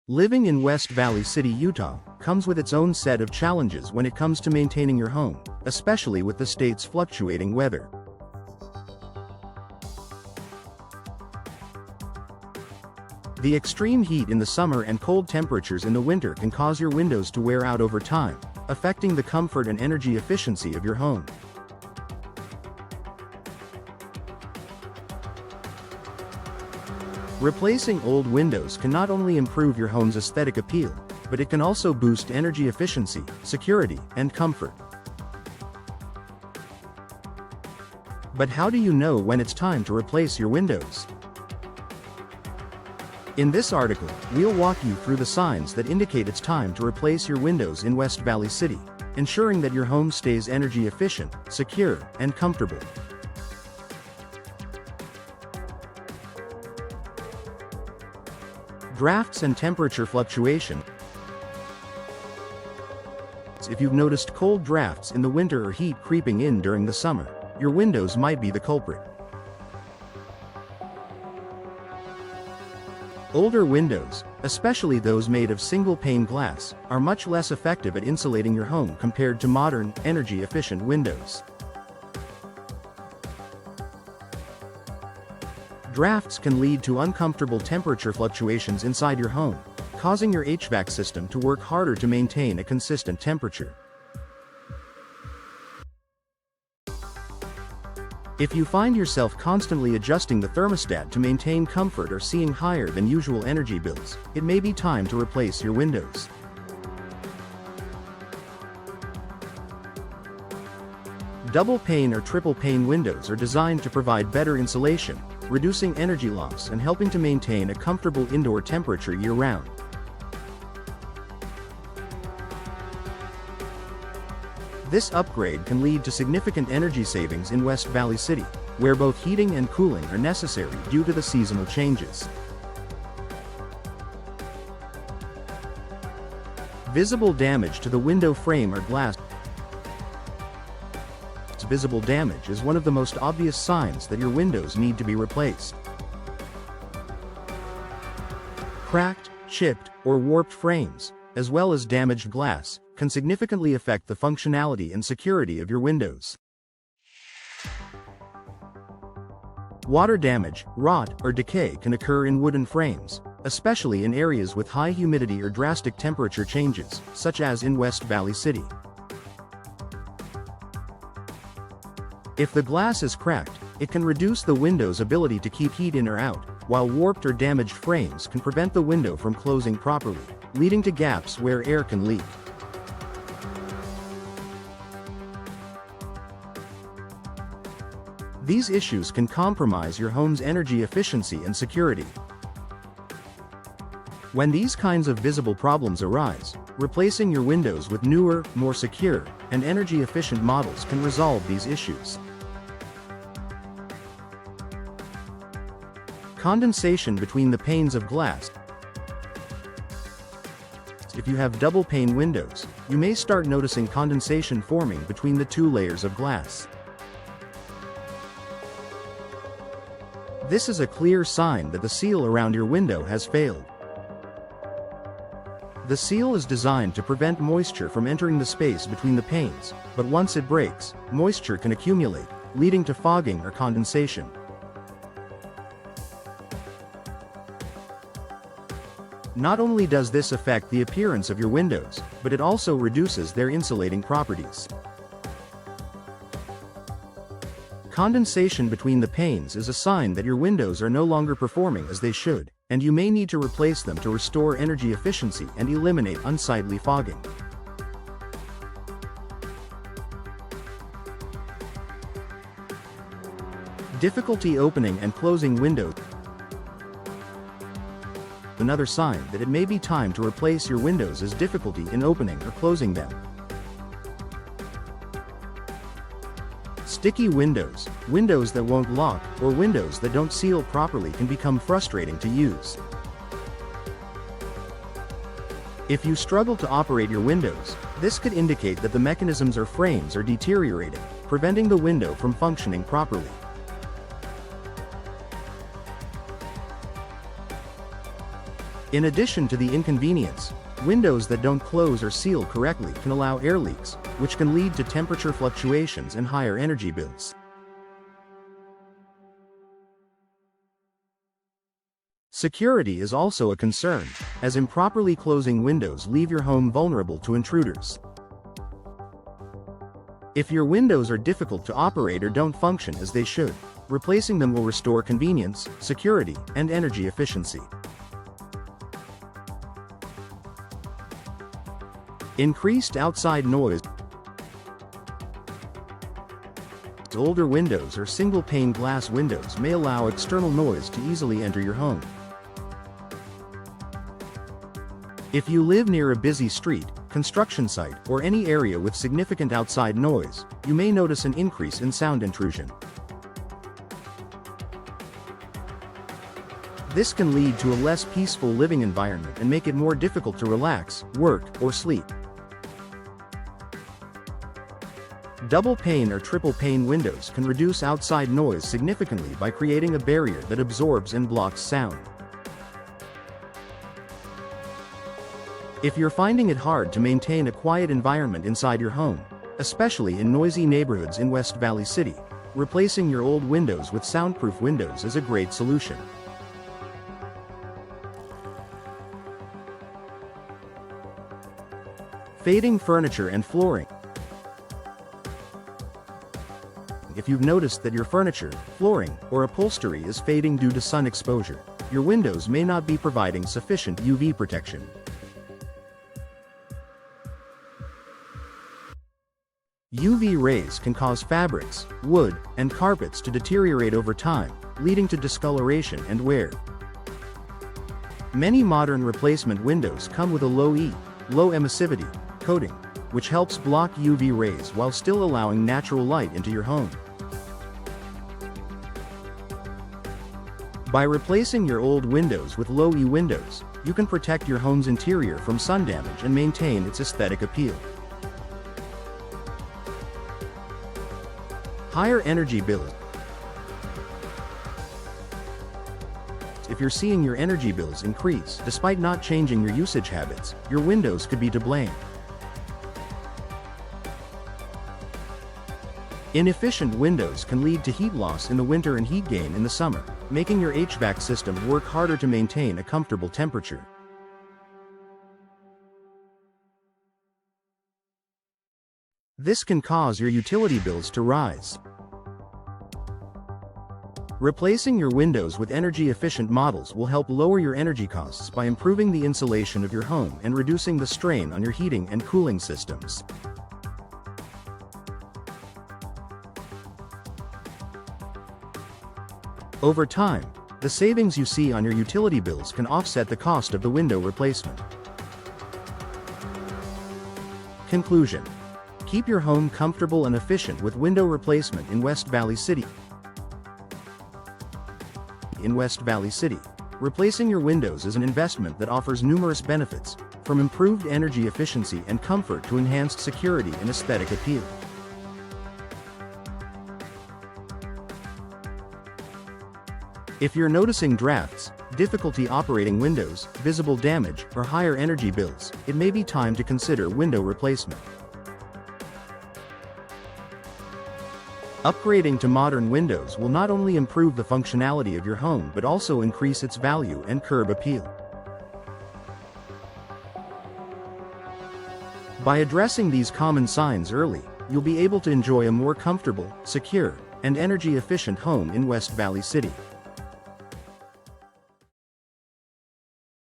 Living in West Valley City, Utah, comes with its own set of challenges when it comes to maintaining your home, especially with the state's fluctuating weather. The extreme heat in the summer and cold temperatures in the winter can cause your windows to wear out over time, affecting the comfort and energy efficiency of your home. Replacing old windows can not only improve your home's aesthetic appeal, but it can also boost energy efficiency, security, and comfort. But how do you know when it's time to replace your windows? In this article, we'll walk you through the signs that indicate it's time to replace your windows in West Valley City, ensuring that your home stays energy efficient, secure, and comfortable. Drafts and temperature fluctuation. If you've noticed cold drafts in the winter or heat creeping in during the summer, your windows might be the culprit. Older windows, especially those made of single-pane glass, are much less effective at insulating your home compared to modern, energy-efficient windows. Drafts can lead to uncomfortable temperature fluctuations inside your home, causing your HVAC system to work harder to maintain a consistent temperature. If you find yourself constantly adjusting the thermostat to maintain comfort or seeing higher than usual energy bills, it may be time to replace your windows. Double-pane or triple-pane windows are designed to provide better insulation, reducing energy loss and helping to maintain a comfortable indoor temperature year-round. This upgrade can lead to significant energy savings in West Valley City, where both heating and cooling are necessary due to the seasonal changes. Visible damage to the window frame or glass. Visible damage is one of the most obvious signs that your windows need to be replaced. Cracked, chipped, or warped frames, as well as damaged glass, can significantly affect the functionality and security of your windows. Water damage, rot, or decay can occur in wooden frames, especially in areas with high humidity or drastic temperature changes, such as in West Valley City. If the glass is cracked, it can reduce the window's ability to keep heat in or out, while warped or damaged frames can prevent the window from closing properly, leading to gaps where air can leak. These issues can compromise your home's energy efficiency and security. When these kinds of visible problems arise, replacing your windows with newer, more secure, and energy-efficient models can resolve these issues. Condensation between the panes of glass. If you have double-pane windows, you may start noticing condensation forming between the two layers of glass. This is a clear sign that the seal around your window has failed. The seal is designed to prevent moisture from entering the space between the panes, but once it breaks, moisture can accumulate, leading to fogging or condensation. Not only does this affect the appearance of your windows, but it also reduces their insulating properties. Condensation between the panes is a sign that your windows are no longer performing as they should, and you may need to replace them to restore energy efficiency and eliminate unsightly fogging. Difficulty opening and closing windows. Another sign that it may be time to replace your windows is difficulty in opening or closing them. Sticky windows, windows that won't lock, or windows that don't seal properly can become frustrating to use. If you struggle to operate your windows, this could indicate that the mechanisms or frames are deteriorating, preventing the window from functioning properly. In addition to the inconvenience, windows that don't close or seal correctly can allow air leaks, which can lead to temperature fluctuations and higher energy bills. Security is also a concern, as improperly closing windows leave your home vulnerable to intruders. If your windows are difficult to operate or don't function as they should, replacing them will restore convenience, security, and energy efficiency. Increased outside noise. Older windows or single-pane glass windows may allow external noise to easily enter your home. If you live near a busy street, construction site, or any area with significant outside noise, you may notice an increase in sound intrusion. This can lead to a less peaceful living environment and make it more difficult to relax, work, or sleep. Double pane or triple pane windows can reduce outside noise significantly by creating a barrier that absorbs and blocks sound. If you're finding it hard to maintain a quiet environment inside your home, especially in noisy neighborhoods in West Valley City, replacing your old windows with soundproof windows is a great solution. Fading furniture and flooring. If you've noticed that your furniture, flooring, or upholstery is fading due to sun exposure, your windows may not be providing sufficient UV protection. UV rays can cause fabrics, wood, and carpets to deteriorate over time, leading to discoloration and wear. Many modern replacement windows come with a low emissivity coating, which helps block UV rays while still allowing natural light into your home. By replacing your old windows with low-E windows, you can protect your home's interior from sun damage and maintain its aesthetic appeal. Higher energy bills. If you're seeing your energy bills increase despite not changing your usage habits, your windows could be to blame. Inefficient windows can lead to heat loss in the winter and heat gain in the summer, making your HVAC system work harder to maintain a comfortable temperature. This can cause your utility bills to rise. Replacing your windows with energy-efficient models will help lower your energy costs by improving the insulation of your home and reducing the strain on your heating and cooling systems. Over time, the savings you see on your utility bills can offset the cost of the window replacement. Conclusion: keep your home comfortable and efficient with window replacement in West Valley City. In West Valley City, replacing your windows is an investment that offers numerous benefits, from improved energy efficiency and comfort to enhanced security and aesthetic appeal. If you're noticing drafts, difficulty operating windows, visible damage, or higher energy bills, it may be time to consider window replacement. Upgrading to modern windows will not only improve the functionality of your home but also increase its value and curb appeal. By addressing these common signs early, you'll be able to enjoy a more comfortable, secure, and energy-efficient home in West Valley City.